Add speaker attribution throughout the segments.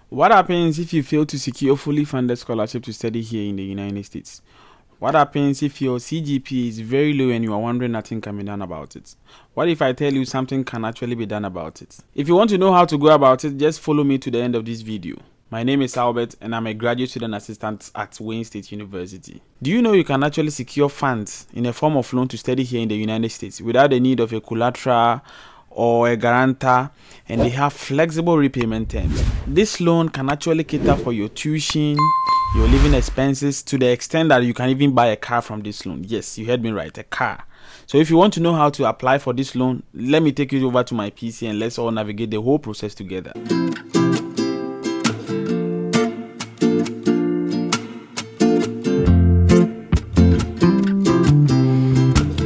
Speaker 1: What happens if you fail to secure fully funded scholarship to study here in the United States? What happens if your CGPA is very low and you are wondering nothing can be done about it? What if I tell you something can actually be done about it? If you want to know how to go about it, just follow me to the end of this video. My name is Albert and I'm a graduate student assistant at Wayne State University. Do you know you can actually secure funds in a form of loan to study here in the United States without the need of a collateral or a guarantor, and they have flexible repayment terms? This loan can actually cater for your tuition, your living expenses, to the extent that you can even buy a car from this loan. Yes, you heard me right, a car. So if you want to know how to apply for this loan, let me take you over to my PC and let's all navigate the whole process together.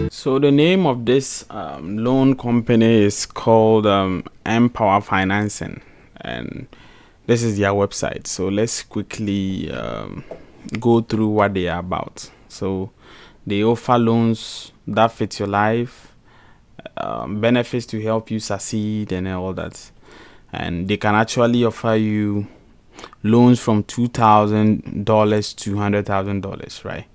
Speaker 1: So the name of this loan company is called MPOWER Financing, and this is their website. So let's quickly go through what they are about. So they offer loans that fit your life, benefits to help you succeed and all that. And they can actually offer you loans from $2,000 to $100,000, right?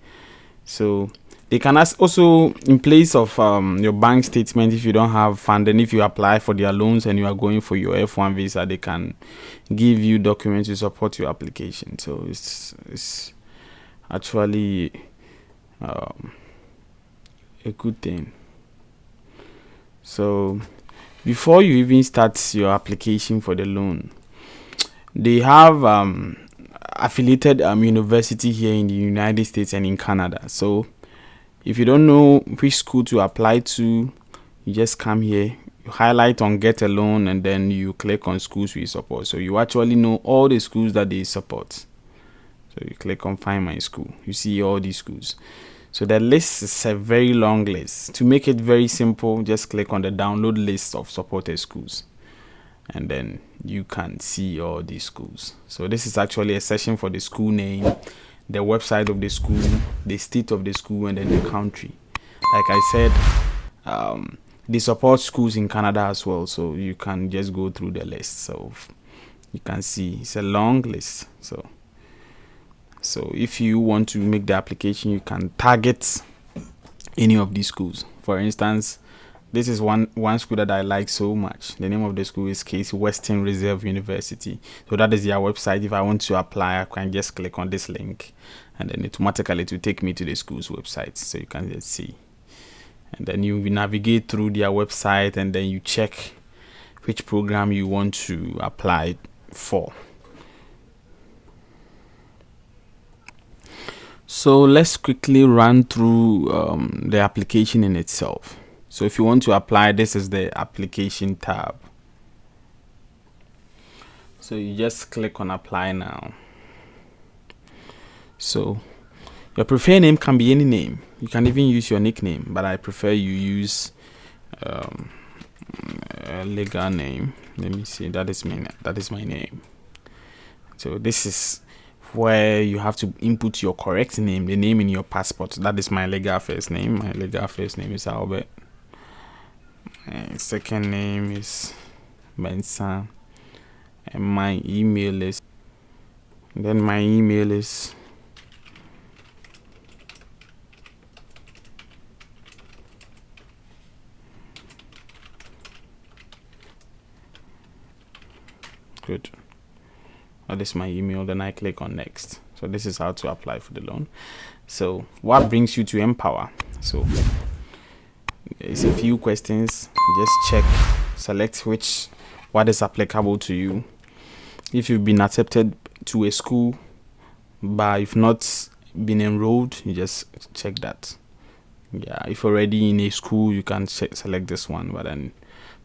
Speaker 1: So they can also, in place of your bank statement, if you don't have funding, if you apply for their loans and you are going for your F1 visa, they can give you documents to support your application. So it's actually a good thing. So before you even start your application for the loan, they have affiliated university here in the United States and in Canada. So if you don't know which school to apply to, you just come here, you highlight on get a loan, and then you click on schools we support. So you actually know all the schools that they support. So you click on find my school, you see all these schools. So the list is a very long list. To make it very simple, just click on the download list of supported schools, and then you can see all these schools. So this is actually a section for the school name, the website of the school, the state of the school, and then the country. Like I said, they support schools in Canada as well, so you can just go through the list. So you can see it's a long list. So if you want to make the application, you can target any of these schools. For instance, this is one school that I like so much. The name of the school is Case Western Reserve University. So that is their website. If I want to apply, I can just click on this link, and then automatically it will take me to the school's website. So you can just see, and then you navigate through their website, and then you check which program you want to apply for. So let's quickly run through the application in itself. So if you want to apply, this is the application tab. So you just click on apply now. So your preferred name can be any name. You can even use your nickname, but I prefer you use a legal name. Let me see, that is my name. So this is where you have to input your correct name, the name in your passport. That is my legal first name. My legal first name is Albert. Second name is Benson, and my email is, then my email is good. That is my email. Then I click on next. So this is how to apply for the loan. So what brings you to MPOWER? So it's a few questions. Just check, select what is applicable to you. If you've been accepted to a school but if not been enrolled, you just check that. Yeah, if already in a school, you can select this one, but then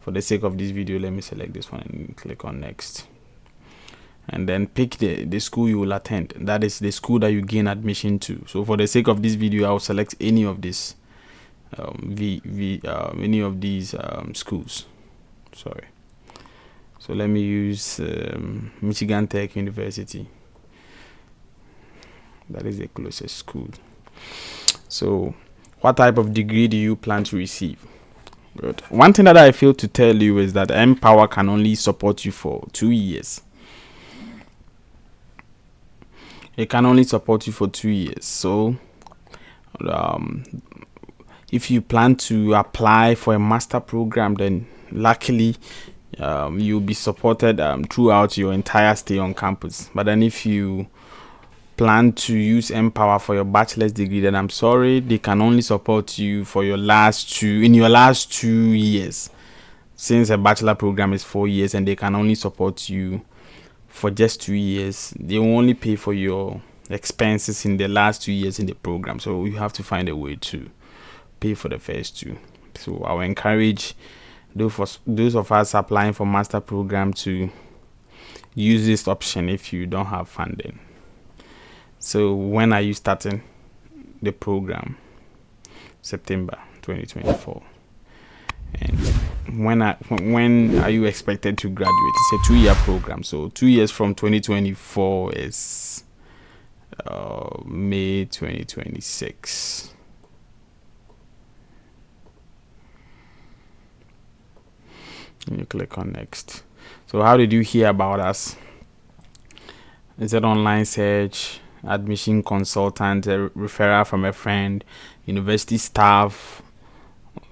Speaker 1: for the sake of this video, let me select this one and click on next, and then pick the school you will attend. That is the school that you gain admission to. So for the sake of this video, I'll select any of this any of these schools. Sorry. So let me use Michigan Tech University. That is the closest school. So what type of degree do you plan to receive? Good. One thing that I failed to tell you is that MPOWER can only support you for 2 years. It can only support you for 2 years. So if you plan to apply for a master program, then luckily you'll be supported throughout your entire stay on campus. But then if you plan to use MPOWER for your bachelor's degree, then I'm sorry, they can only support you for your last 2 years, since a bachelor program is 4 years and they can only support you for just 2 years. They will only pay for your expenses in the last 2 years in the program, so you have to find a way to pay for the first 2. So I will encourage those of us applying for master program to use this option if you don't have funding. So when are you starting the program? September 2024. And when are you expected to graduate? It's a 2-year program, so 2 years from 2024 is May 2026. And you click on next. So how did you hear about us? Is it online search, admission consultant, a referral from a friend, university staff,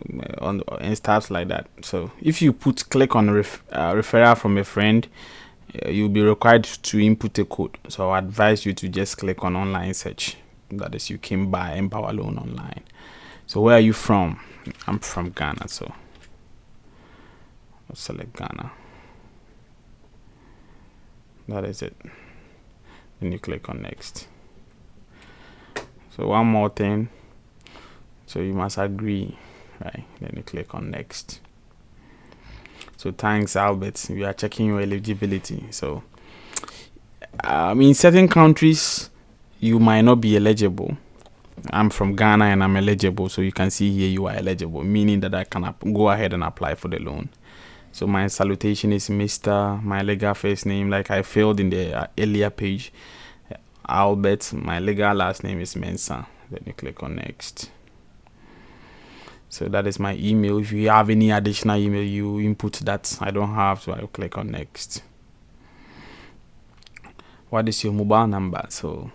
Speaker 1: and stuff like that? So if you click on referral from a friend, you'll be required to input a code. So I advise you to just click on online search. That is, you can buy MPOWER loan online. So where are you from? I'm from Ghana, so I'll select Ghana. That is it. Then you click on next. So one more thing. So you must agree, right? Then you click on next. So thanks, Albert. We are checking your eligibility. So in certain countries you might not be eligible. I'm from Ghana and I'm eligible, so you can see here you are eligible, meaning that I can go ahead and apply for the loan. So my salutation is Mr. My legal first name, like I filled in the earlier page, Albert. My legal last name is Mensah. Then you click on next. So that is my email. If you have any additional email, you input that. I don't have, so I'll click on next. What is your mobile number? So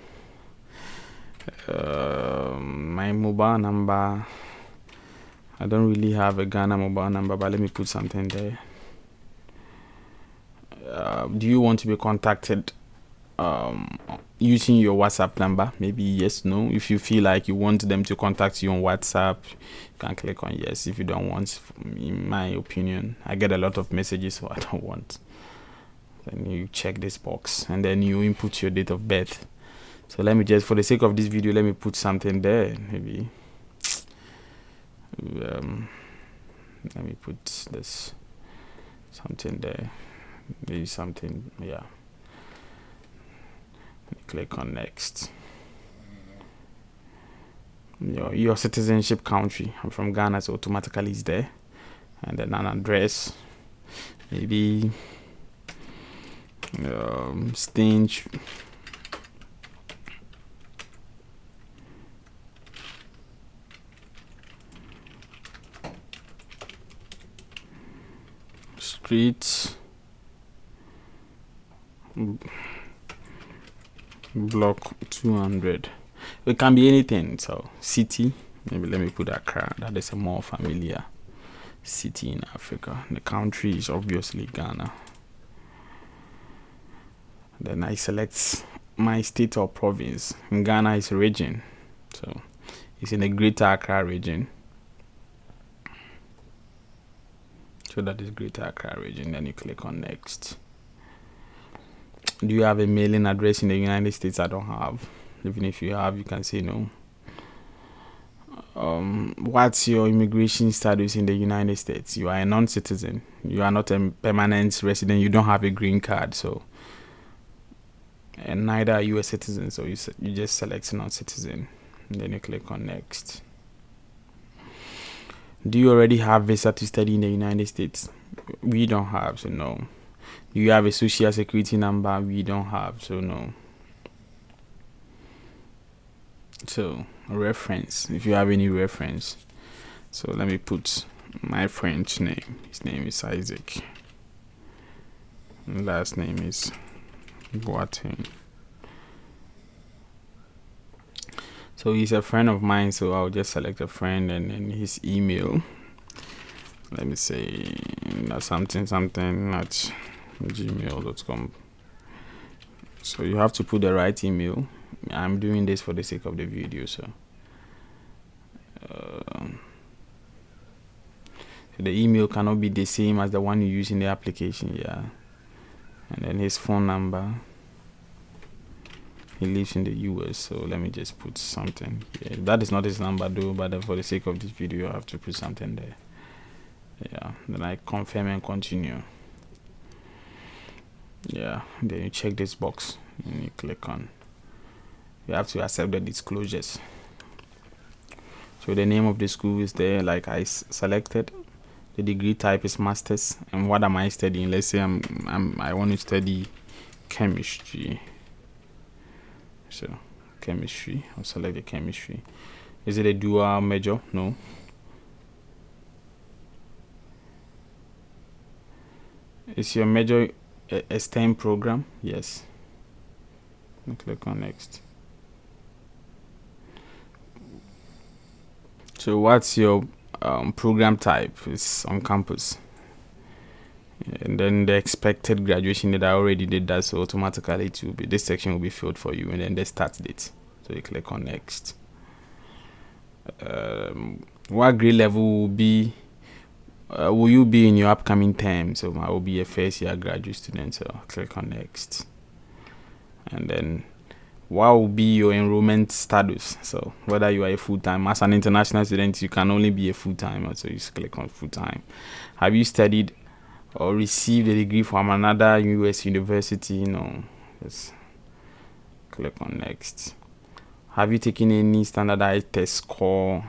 Speaker 1: my mobile number, I don't really have a Ghana mobile number, but let me put something there. Do you want to be contacted using your WhatsApp number? Maybe yes, no. If you feel like you want them to contact you on WhatsApp, you can click on yes. If you don't want, in my opinion, I get a lot of messages, so I don't want. Then you check this box and then you input your date of birth. So let me just, for the sake of this video, let me put something there. Maybe let me put this something there. Maybe something, yeah. Click on next. Your citizenship country. I'm from Ghana, so automatically it's there. And then an address, maybe Stinge. Street, block 200. It can be anything. So city, maybe let me put Accra. That is a more familiar city in Africa. The country is obviously Ghana. Then I select my state or province. In Ghana is a region, so it's in the Greater Accra region. So that is Greater Accra region. Then you click on next. Do you have a mailing address in the United States? I don't have. Even if you have, you can say no. What's your immigration status in the United States? You are a non-citizen. You are not a permanent resident. You don't have a green card, so, and neither are you a citizen. So you just select non-citizen, and then you click on next. Do you already have visa to study in the United States? We don't have, so no. Do you have a social security number? We don't have, so no. So reference, if you have any reference. So let me put my French name. His name is Isaac. And last name is Boateng. So he's a friend of mine, so I'll just select a friend and then his email. Let me say something at gmail.com. So you have to put the right email. I'm doing this for the sake of the video, so the email cannot be the same as the one you use in the application. Yeah. And then his phone number. He lives in the US, so let me just put something here. That is not his number though, but for the sake of this video I have to put something there. Yeah, then I confirm and continue. Yeah, then you check this box and you click on, you have to accept the disclosures. So the name of the school is there, like I selected. The degree type is masters, and what am I studying? Let's say I want to study chemistry. So chemistry, I'll select the chemistry. Is it a dual major? No. Is your major a STEM program? Yes. And click on next. So what's your program type? It's on campus. And then the expected graduation date, I already did that, so automatically it will be, this section will be filled for you, and then the start date. So you click on next. What grade level will you be in your upcoming term? So I will be a first year graduate student, so I'll click on next. And then what will be your enrollment status? So whether you are a full-time, as an international student you can only be a full-timer, so you just click on full-time. Have you studied or received a degree from another US university? No. Just click on next. Have you taken any standardized test score?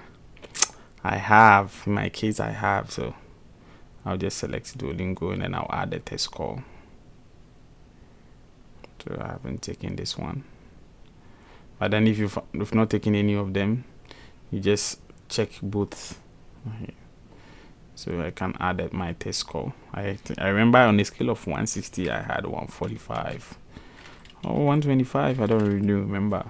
Speaker 1: I have. In my case I have, so I'll just select Duolingo and then I'll add the test score. So I haven't taken this one, but then if you've not taken any of them, you just check both. So I can add my test score. I remember on a scale of 160 I had 145 or 125. I don't really remember.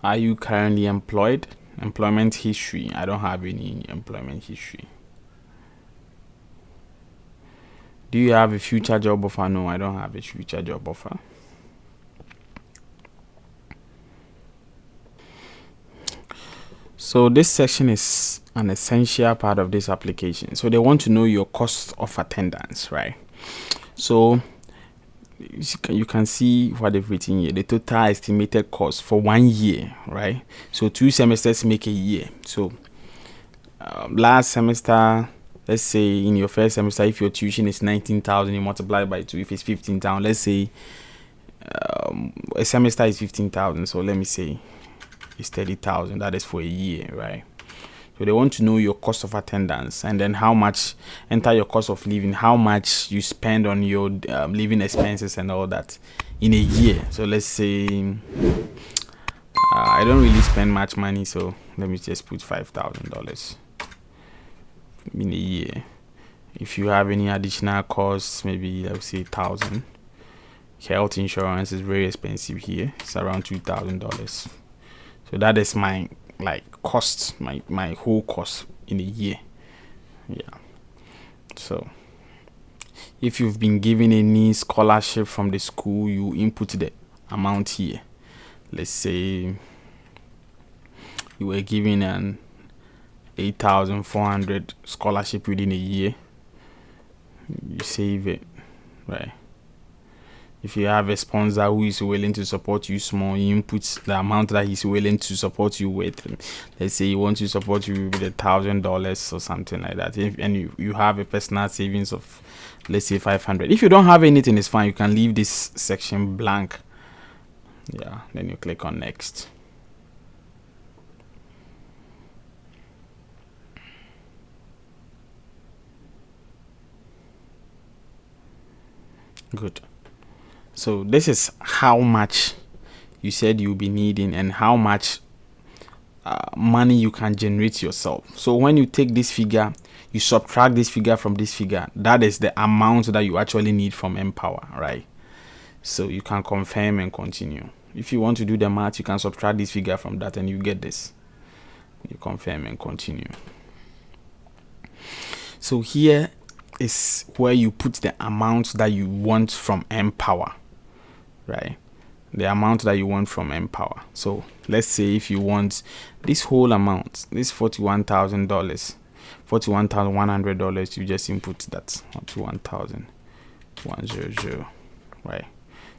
Speaker 1: Are you currently employed? Employment history. I don't have any employment history. Do you have a future job offer? No, I don't have a future job offer. So this section is an essential part of this application. So they want to know your cost of attendance, right? So you can see what they've written here. The total estimated cost for 1 year, right? So 2 semesters make a year. So last semester, let's say in your first semester, if your tuition is 19,000, you multiply by 2. If it's 15,000, let's say a semester is 15,000. So let me say it's 30,000. That is for a year, right? So they want to know your cost of attendance, and then how much, enter your cost of living, how much you spend on your living expenses and all that in a year. So let's say I don't really spend much money, so let me just put $5,000 in a year. If you have any additional costs, maybe let's say 1,000. Health insurance is very expensive here. It's around $2,000. So that is my cost, my whole cost in a year. Yeah. So if you've been given any scholarship from the school, you input the amount here. Let's say you were given an 8,400 scholarship within a year. You save it, right? If you have a sponsor who is willing to support you small, you input the amount that he's willing to support you with. Let's say he wants to support you with $1,000 or something like that. And you have a personal savings of, let's say, 500. If you don't have anything, it's fine. You can leave this section blank. Yeah, then you click on next. Good. So this is how much you said you'll be needing and how much money you can generate yourself. So when you take this figure, you subtract this figure from this figure, that is the amount that you actually need from MPOWER, right? So you can confirm and continue. If you want to do the math, you can subtract this figure from that and you get this. You confirm and continue. So here is where you put the amount that you want from MPOWER, right? The amount that you want from MPOWER. So let's say if you want this whole amount, this $41,100, you just input that $41,100, right?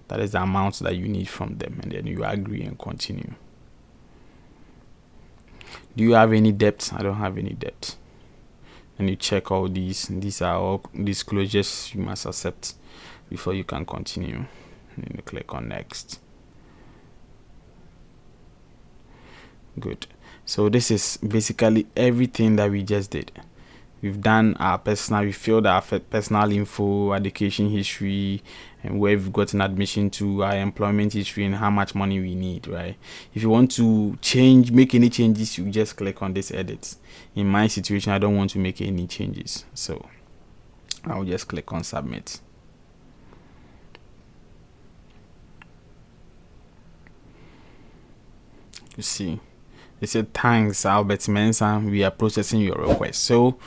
Speaker 1: That is the amount that you need from them, and then you agree and continue. Do you have any debt? I don't have any debt. And you check all these. These are all disclosures you must accept before you can continue. And you click on next. Good. So this is basically everything that we just did. We've done our personal, we filled our personal info, education history, and where we've gotten admission to, our employment history, and how much money we need, right? If you want to make any changes, you just click on this edit. In my situation, I don't want to make any changes, so I'll just click on submit. You see, they said, thanks, Albert Mensah, we are processing your request. So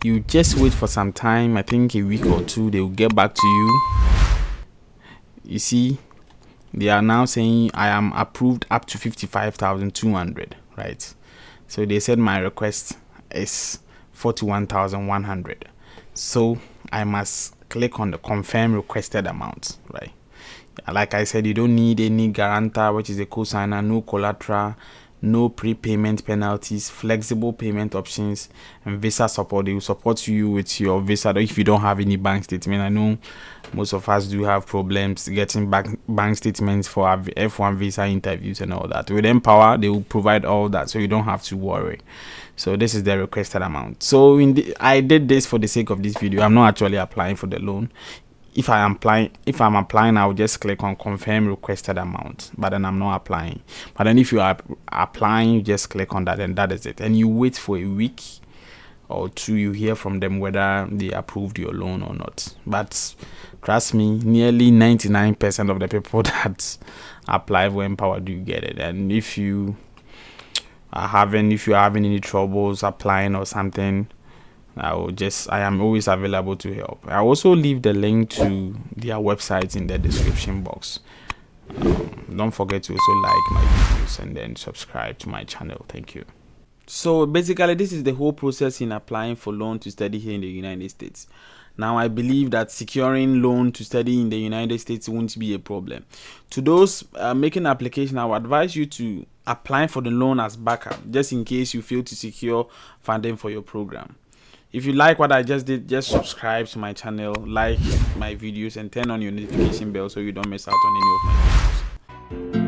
Speaker 1: you just wait for some time. I think a week or two, they will get back to you. You see, they are now saying I am approved up to 55,200, right? So they said my request is 41,100. So I must click on the confirm requested amount, right? Like I said, you don't need any guarantor, which is a co-signer, no collateral, no prepayment penalties, flexible payment options, and visa support. They will support you with your visa if you don't have any bank statement. I know most of us do have problems getting bank statements for our F1 visa interviews and all that. With MPOWER, they will provide all that, so you don't have to worry. So this is the requested amount. So I did this for the sake of this video. I'm not actually applying for the loan. If I'm applying, I'll just click on confirm requested amount, but then I'm not applying. But then if you are applying, you just click on that, and that is it. And you wait for a week or two, you hear from them whether they approved your loan or not. But trust me, nearly 99% of the people that apply for MPOWER do get it. And if you are having any troubles applying or something, I am always available to help. I also leave the link to their website in the description box. Don't forget to also like my videos and then subscribe to my channel. Thank you. So basically, this is the whole process in applying for loan to study here in the United States. Now, I believe that securing loan to study in the United States won't be a problem. To those making application, I would advise you to apply for the loan as backup, just in case you fail to secure funding for your program. If you like what I just did, just subscribe to my channel, like my videos, and turn on your notification bell so you don't miss out on any of my videos.